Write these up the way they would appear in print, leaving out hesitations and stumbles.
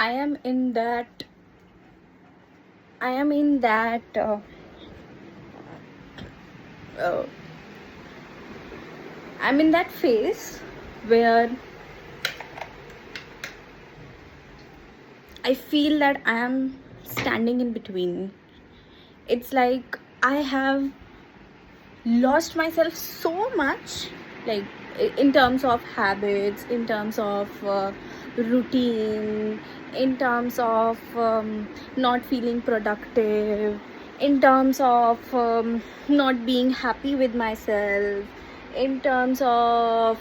I am in that I am in that uh, I'm in that phase where I feel that I am standing in between. It's like I have lost myself so much, like in terms of habits, in terms of routine, in terms of not feeling productive, in terms of not being happy with myself, in terms of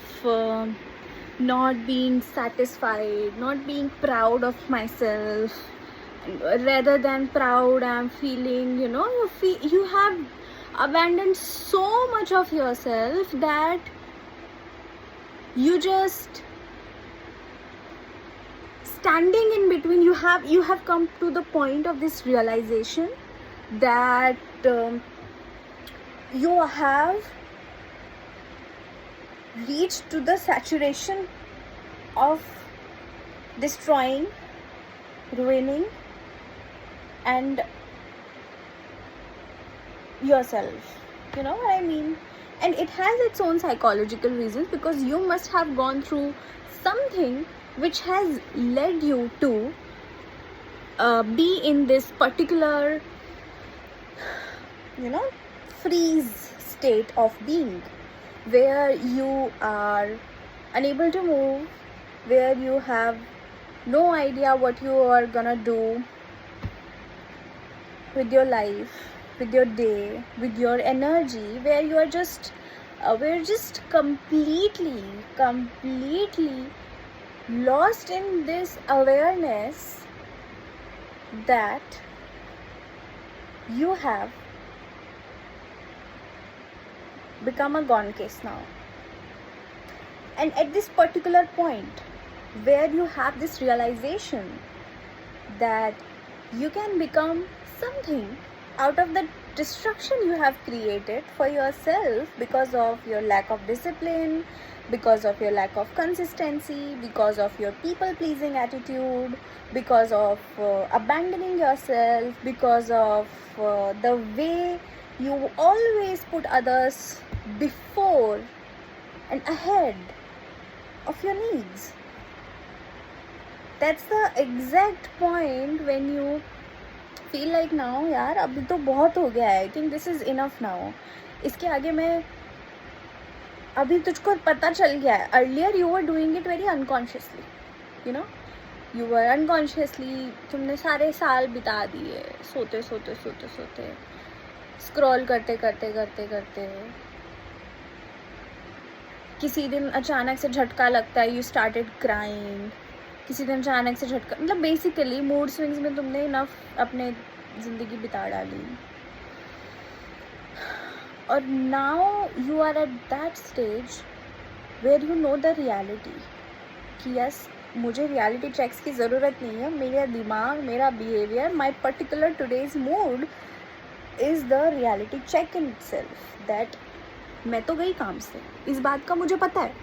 not being satisfied, not being proud of myself. Rather than proud, I'm feeling, you have abandoned so much of yourself that you just standing in between. You have come to the point of this realization that you have reached to the saturation of destroying, ruining, and yourself. You know what I mean? And it has its own psychological reasons, because you must have gone through something which has led you to be in this particular, freeze state of being, where you are unable to move, where you have no idea what you are gonna do with your life, with your day, with your energy, where you are just we're just completely lost in this awareness that you have become a gone case now. And at this particular point where you have this realization that you can become something out of the destruction you have created for yourself, because of your lack of discipline, because of your lack of consistency, because of your people pleasing attitude, because of abandoning yourself, because of the way you always put others before and ahead of your needs. That's the exact point when you feel like now यार अभी तो बहुत हो गया है, I think this is enough now. इसके आगे मैं अभी तुझको पता चल गया है. Earlier you were doing it very unconsciously, you were unconsciously, तुमने सारे साल बिता दिए सोते स्क्रॉल करते. किसी दिन अचानक से झटका लगता है, यू स्टार्टेड क्राइंग. किसी दिन अचानक से झटका, मतलब बेसिकली मूड स्विंग्स में तुमने इनफ अपने ज़िंदगी बिता डाली. और now you are at that stage where you know the reality कि यस, मुझे रियलिटी चेक्स की ज़रूरत नहीं है. मेरा दिमाग, मेरा behaviour, my particular today's mood is the reality check in itself. That मैं तो गई काम से, इस बात का मुझे पता है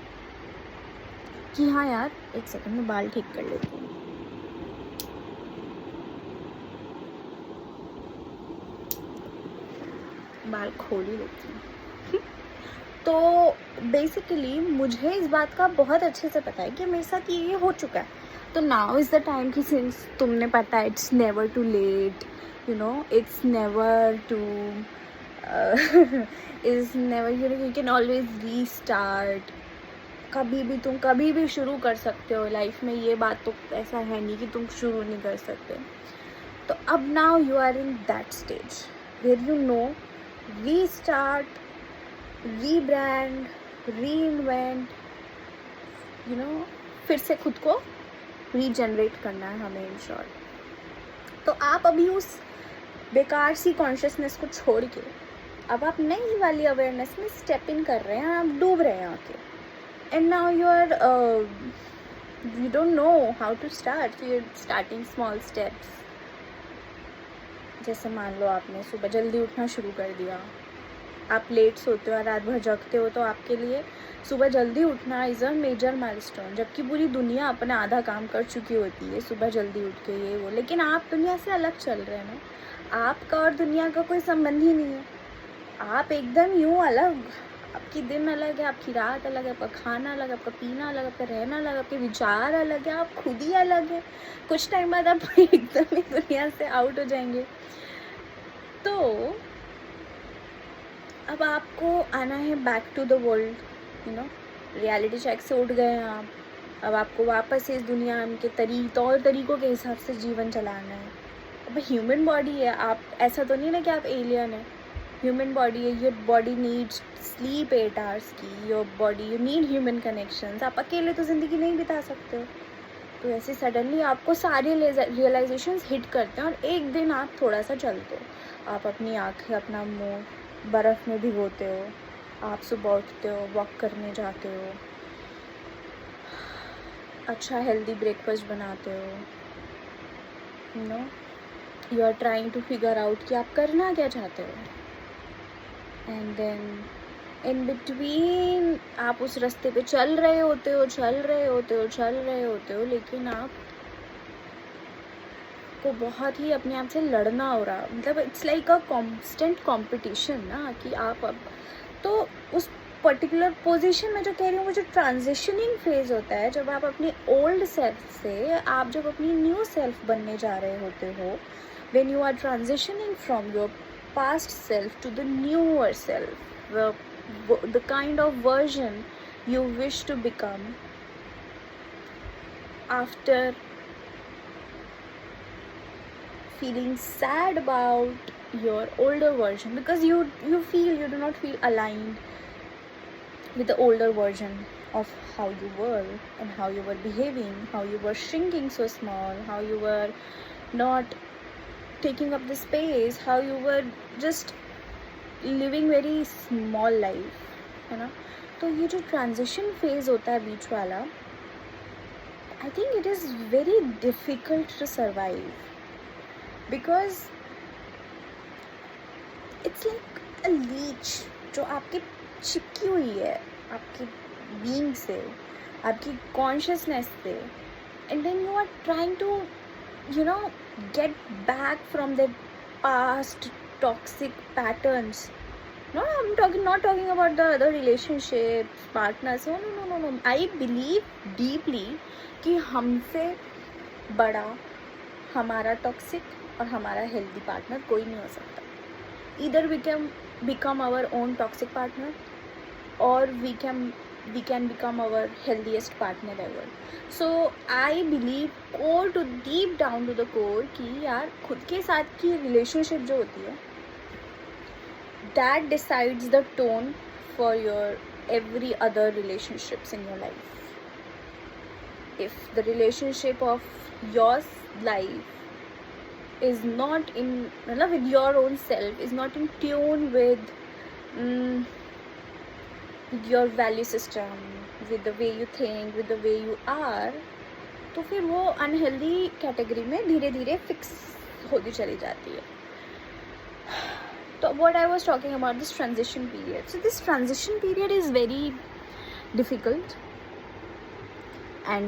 कि हाँ यार, एक सेकंड में बाल ठीक कर लेती हूँ. बाल खोल ही लेती हूँ. तो बेसिकली मुझे इस बात का बहुत अच्छे से पता है कि मेरे साथ ये हो चुका है. तो नाउ इज़ द टाइम कि सिंस तुमने पता है, it's never too late, it's never too is never, you can always restart. कभी भी शुरू कर सकते हो लाइफ में. ये बात तो ऐसा है नहीं कि तुम शुरू नहीं कर सकते. तो अब now you are in that stage where you know restart, rebrand, reinvent, फिर से खुद को रीजनरेट करना है हमें, इन शॉर्ट. तो आप अभी उस बेकार सी कॉन्शियसनेस को छोड़ के अब आप नई वाली अवेयरनेस में स्टेप इन कर रहे हैं, आप डूब रहे हैं आके. And now you don't know how to start, so you're starting small steps. जैसे मान लो आपने सुबह जल्दी उठना शुरू कर दिया, आप लेट सोते हो, रात भर जगते हो, तो आपके लिए सुबह जल्दी उठना इज़ अ मेजर माइलस्टोन, जबकि पूरी दुनिया अपना आधा काम कर चुकी होती है सुबह जल्दी उठ के ये वो, लेकिन आप दुनिया से अलग चल रहे हैं ना। आपका और दुनिया का कोई संबंध ही नहीं है, आप एकदम यूँ अलग, आपकी दिन अलग है, आपकी रात अलग है, आपका खाना अलग, आपका पीना अलग, आपका रहना अलग, आपके विचार अलग है, आप खुद ही अलग है। कुछ टाइम बाद आप एकदम ही दुनिया से आउट हो जाएंगे। तो अब आपको आना है back to the world, reality check से उठ गए हैं आप। अब आपको वापस इस दुनिया के तौर तरीक़ों के हिसाब से जीवन चलाना है। अब ह्यूमन बॉडी है, आप ऐसा तो नहीं ना कि आप एलियन है। ह्यूमन बॉडी है, your body needs sleep 8 hours की, your body you need human connections. आप अकेले तो ज़िंदगी नहीं बिता सकते हो। तो ऐसे सडनली आपको सारे रियलाइजेशंस हिट करते हैं और एक दिन आप थोड़ा सा चलते हो। आप अपनी आँखें, अपना मुँह बर्फ़ में भिगोते हो, आप सुबह उठते हो, वॉक करने जाते हो, अच्छा हेल्दी ब्रेकफास्ट बनाते हो, you are trying to figure out कि आप करना क्या चाहते हो। एंड देन इन बिटवीन आप उस रास्ते पे चल रहे होते हो, लेकिन आप को बहुत ही अपने आप से लड़ना हो रहा, मतलब it's like a constant competition ना, कि आप अब तो उस पर्टिकुलर पोजीशन में जो कह रही हूँ, वो जो ट्रांजिशनिंग फेज होता है, जब आप अपनी ओल्ड सेल्फ से आप जब अपनी न्यू सेल्फ बनने जा रहे होते हो, when you are transitioning from your past self to the newer self, the kind of version you wish to become after feeling sad about your older version, because you do not feel aligned with the older version of how you were and how you were behaving, how you were shrinking so small, how you were not taking up the space, how you were just living very small life, है ना। तो ये जो transition phase होता है बीच वाला, I think it is very difficult to survive, because it's like a leech जो आपके चिपकी हुई है आपकी बीइंग से, आपकी कॉन्शियसनेस से, and then you are trying to get back from the past toxic patterns. No, not talking about the other relationships, partners. No. I believe deeply कि हमसे बड़ा हमारा टॉक्सिक और हमारा हेल्दी पार्टनर कोई नहीं हो सकता। Either we can become our own toxic partner or we can become our healthiest partner ever. So I believe core to deep down to the core कि यार खुद के साथ की रिलेशनशिप जो होती है, that decides the tone for your every other relationships in your life. If the relationship of your life is not in with your own self, is not in tune with your value system, with the way you think, with the way you are, तो फिर वो unhealthy category में धीरे धीरे fix होती चली जाती है। तो what I was talking about this transition period. So this transition period is very difficult, and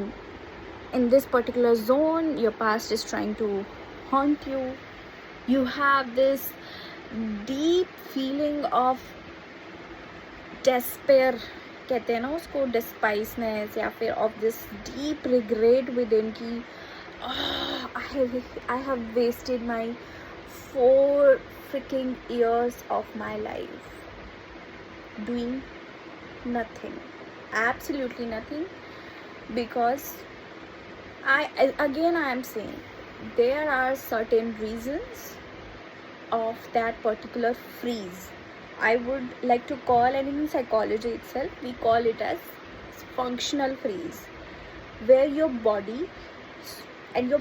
in this particular zone your past is trying to haunt you. You have this deep feeling of despair, कहते हैं ना उसको, डिस्पाइसनेस, या फिर of this deep regret with in की I have wasted my 4 freaking years of my life doing nothing, absolutely nothing, because I am saying there are certain reasons of that particular freeze. I would like to call, and in psychology itself we call it as functional freeze, where your body and your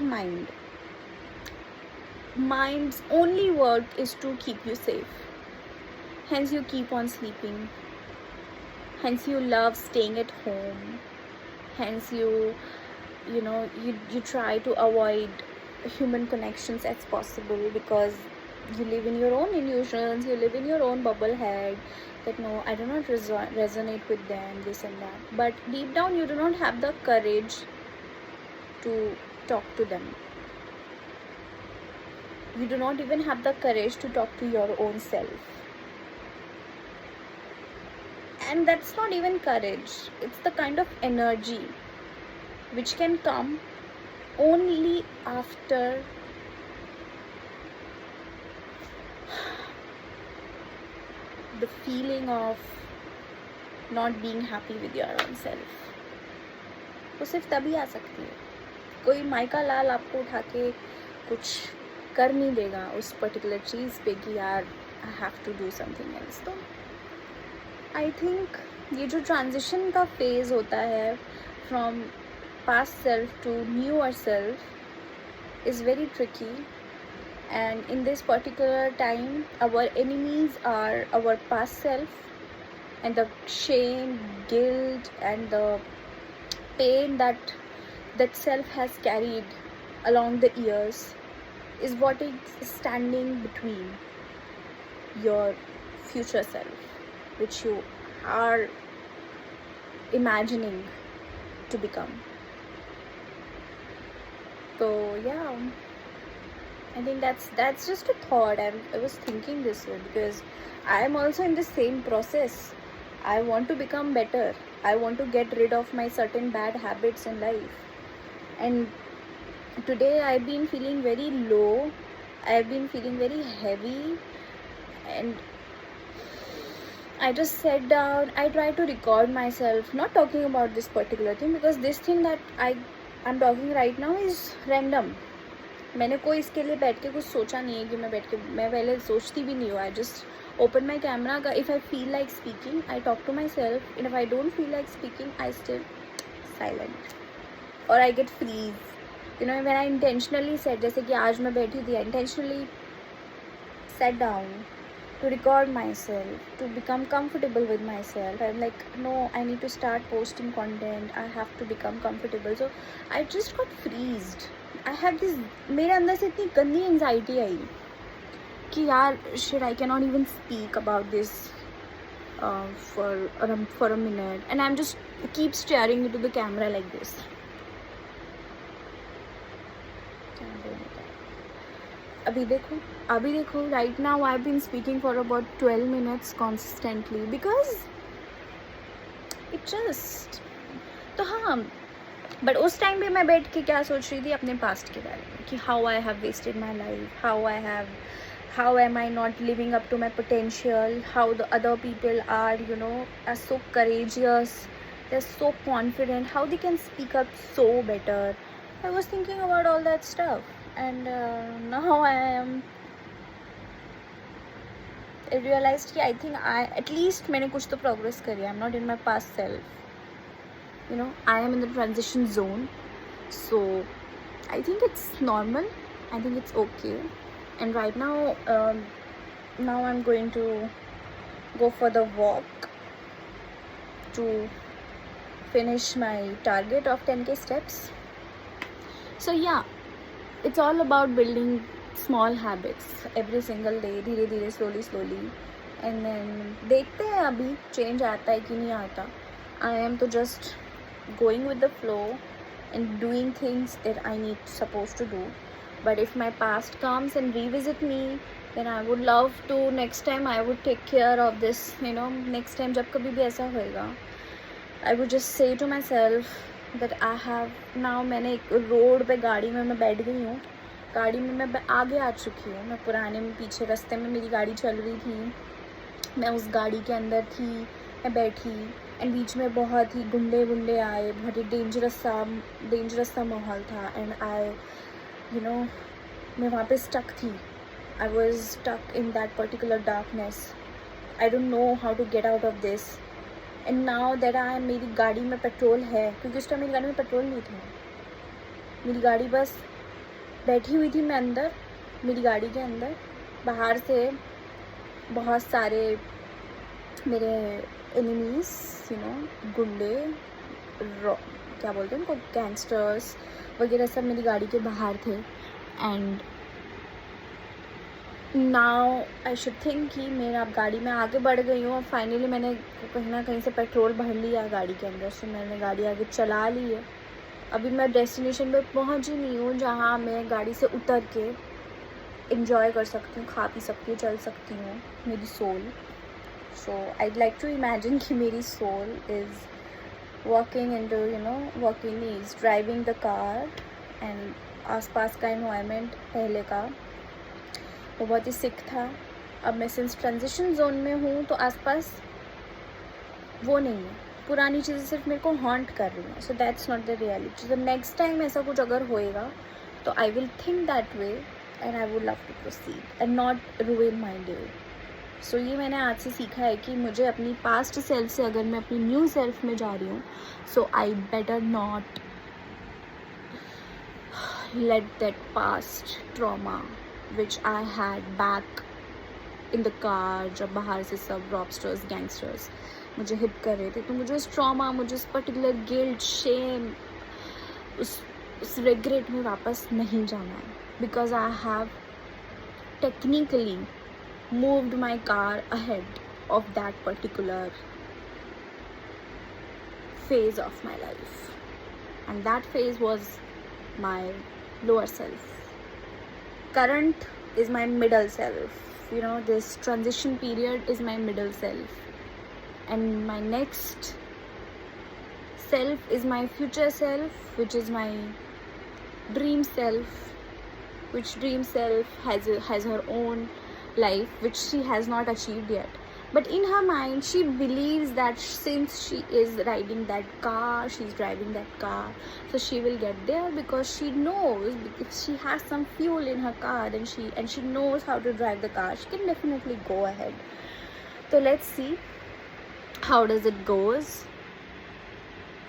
mind's only work is to keep you safe. Hence you keep on sleeping, hence you love staying at home, hence you try to avoid human connections as possible, because You live in your own illusions, you live in your own bubble head, that no, I do not resonate with them, this and that. But deep down, you do not have the courage to talk to them. You do not even have the courage to talk to your own self. And that's not even courage, it's the kind of energy which can come only after the feeling of not being happy with your own self. वो सिर्फ तभी आ सकती है. कोई mica लाल आपको उठा के कुछ कर नहीं देगा उस पर्टिकुलर चीज़ पे कि यार I have to do something else. तो आई थिंक ये जो ट्रांजिशन का फेज़ होता है from past self to newer self is very tricky. And in this particular time, our enemies are our past self, and the shame, guilt, and the pain that self has carried along the years is what is standing between your future self, which you are imagining to become. So yeah, I think that's just a thought. I was thinking this way because I am also in the same process. I want to become better. I want to get rid of my certain bad habits in life. And today I've been feeling very low. I've been feeling very heavy. And I just sat down. I tried to record myself, not talking about this particular thing because this thing that I'm talking right now is random. मैंने कोई इसके लिए बैठ के कुछ सोचा नहीं है कि मैं पहले सोचती भी नहीं हूँ. I just open my camera का. If I feel like speaking I talk to my self, and if I don't feel like speaking I still silent और I get freeze. You know, when I intentionally set, जैसे कि आज मैं बैठी थी, I intentionally set down to record myself, to become comfortable with myself. I'm like, no, I need to start posting content. I have to become comfortable. So I just got freezed. I have this, मेरे अंदर से इतनी गंदी anxiety आई कि यार shit, I cannot even speak about this for a minute, and I'm just keep staring into the camera like this. अभी देखो right now I've been speaking for about 12 minutes constantly because it just. तो हाँ, but उस time पे मैं बैठ के क्या सोच रही थी अपने पास्ट के बारे में कि how I have wasted my life, how am I not living up to my potential, how the other people are, you know, are so courageous, they are so confident, how they can speak up so better. I was thinking about all that stuff. And now I realized कि I think at least मैंने कुछ तो progress करी. I'm not in my past self. You know, I am in the transition zone. So I think it's normal. I think it's okay. And right now, now I'm going to go for the walk to finish my target of 10K steps. So yeah. It's all about building small habits every single day, धीरे धीरे, slowly, and then देखते हैं अभी change आता है कि नहीं आता. I am to just going with the flow and doing things that I need supposed to do. But if my past comes and revisit me, then I would love to, next time I would take care of this, you know. Next time जब कभी भी ऐसा होएगा, I would just say to myself that I have now. मैंने एक road पे गाड़ी में मैं बैठ गई हूँ, गाड़ी में मैं आगे आ चुकी हूँ. मैं पुराने में पीछे रास्ते में मेरी गाड़ी चल रही थी, मैं उस गाड़ी के अंदर थी, मैं बैठी, एंड बीच में बहुत ही गुंडे आए, बहुत ही डेंजरस सा माहौल था. एंड आई, यू नो, मैं वहाँ पे स्टक थी. I was stuck in that particular darkness. I don't know how to get out of this. And now that मेरी गाड़ी में पेट्रोल है, क्योंकि उस टाइम मेरी गाड़ी में पेट्रोल नहीं था. मेरी गाड़ी बस बैठी हुई थी, मैं अंदर, मेरी गाड़ी के अंदर बाहर से बहुत सारे मेरे एनिमीज़, यू नो, गुंडे, क्या बोलते हैं उनको, गैंगस्टर्स वगैरह, सब मेरी गाड़ी के बाहर थे. And now I should think कि मेरा अब गाड़ी में आगे बढ़ गई हूँ. फाइनली मैंने कहीं ना कहीं से पेट्रोल भर लिया गाड़ी के अंदर, से मैंने गाड़ी आगे चला ली है. अभी मैं डेस्टिनेशन पे पहुँच ही नहीं हूँ जहाँ मैं गाड़ी से उतर के इंजॉय कर सकती हूँ, खा पी सकती हूँ, चल सकती हूँ मेरी soul. So I'd like to imagine कि मेरी soul is walking into, walking is driving the car, and आसपास का environment पहले का वो बहुत ही सिक था. अब मैं सिंस ट्रांजिशन जोन में हूँ तो आसपास वो नहीं है, पुरानी चीज़ें सिर्फ मेरे को हॉन्ट कर रही हैं. So that's not the reality. The next time ऐसा कुछ अगर होएगा तो I will think that way, and I would love to proceed and not ruin my day. So ये मैंने आज से सीखा है कि मुझे अपनी पास्ट सेल्फ से अगर मैं अपनी न्यू सेल्फ में जा रही हूँ, so I better not let that past trauma which I had back in the car, जब बाहर से सब रॉबस्टर्स गैंगस्टर्स मुझे हिट कर रहे थे, तो मुझे उस ट्रॉमा, मुझे उस पर्टिकुलर गिल्ट, शेम, उस रिग्रेट में वापस नहीं जाना है. Because I have technically moved my car ahead of that particular phase of my life, and that phase was my lower self. Current is my middle self. This transition period is my middle self, and my next self is my future self, which is my dream self, which dream self has her own life which she has not achieved yet, but in her mind she believes that since she is riding that car, she's driving that car, so she will get there, because she knows if she has some fuel in her car and she knows how to drive the car, she can definitely go ahead. So let's see how does it goes,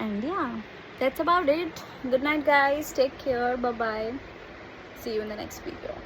and yeah, that's about it. Good night guys, take care, bye bye, see you in the next video.